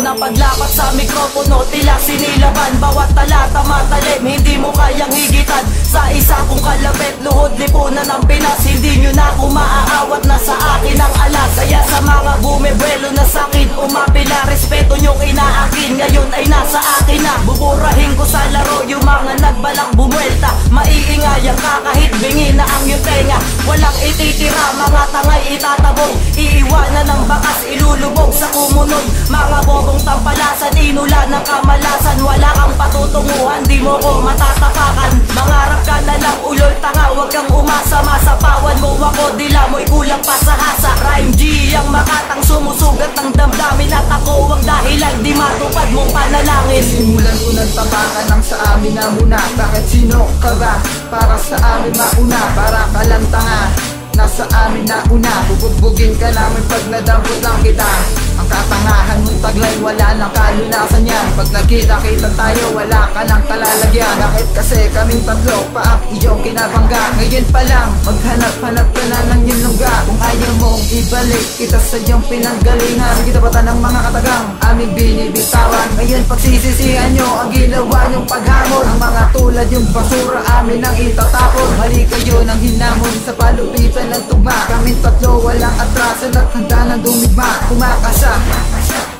ng paglapat sa mikropono, tila sinilaban. Bawat talata matalim, hindi mo kayang higitan. Sa isa kong kalapit, luhod lipunan ng Pinas. Hindi nyo na ako maaawat, na sa akin ang alas. Kaya sa mga bumibuelo na sakin, umapila. Respeto nyong inaakin, ngayon ay nasa akin na. Buburahin ko sa laro yung mga nagbalak bumuelta. Maiingay ang kakahit, bingi na ang iyong tenga. Walang ititira, mga tangay itatabog. Iiwanan ng bakas, ilulubog sa kumunod. Mga bobong tampalasan, inula ng kamalasan. Wala kang patutunguhan, di mo ko matatapakan. Mangarap ka na lang, ulol tanga, wag kang umasa. Masapawan mo ako, dila mo'y kulang pa sa hasa. Rhyme G ang makatang sumusugat ng damdamin. At ako ang dahilan, di matupad mong panalangin. Simulan ko nagtapakan ng sa amin na muna. Bakit sino ka ba? Para sa amin mauna. Para ka lang tanga, nasa amin na una. Bubugbugin ka namin pag nadampot lang kita. Ang katangahan mong taglay, wala nang kalunasan yan. Pag nagkita-kita tayo, wala ka nang kalalagyan. Bakit kasi kaming tatlo pa ang iyong kinabangga? Ngayon pa lang, maghanap-hanap ka na ng iyong lugar. Kung ayaw mong ibalik kita sa iyong pinanggalingan, kita bata ng mga katagang aming binibitawan. Ngayon pagsisisihan nyo ang ginawa nyong paghamon. Ang mga tulad yung basura amin ang itatapon. Mali kayo ng hinamon sa palupitan ng tugma. Kaming tatlo walang atrasan at handa ng dumigma. Kumakasa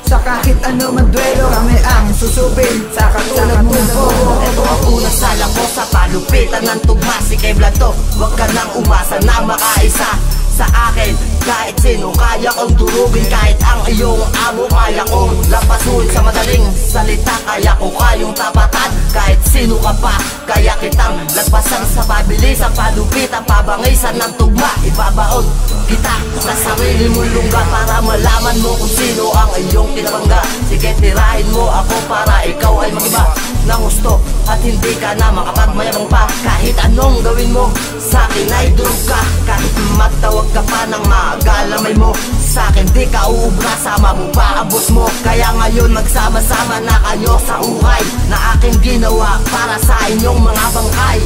sa kahit ano man duelo, kami ang susubin sa katulad mong bobo. Ito ang unang sala ko sa palupitan ng tugma. Si Kay Blanto, huwag ka nang umasa na makaisa sa akin. Kahit sino kaya kong durugin, kahit ang iyong amo kaya kong lapasun. Sa madaling salita kaya ko kayong tapatan. Kahit sino ka pa, kaya kitang lagpasan sa pabilis. Ang palupitan, pabangisan ng tugma. Ibabaon kita sa sarili mong lungga para malaman mo kung sino ang iyong kinabangga. Sige, tirahin mo ako para ikaw ay magiba ng gusto at hindi ka na makapagmayabang pa. Kahit anong gawin mo, sa akin ay durog ka. Kahit magtawag ka pa ng magalamay mo, sa akin di ka uubra, sama mo pa ang boss mo. Kaya ngayon magsama-sama na kayo sa ukay na aking ginawa para sa inyong mga bangkay.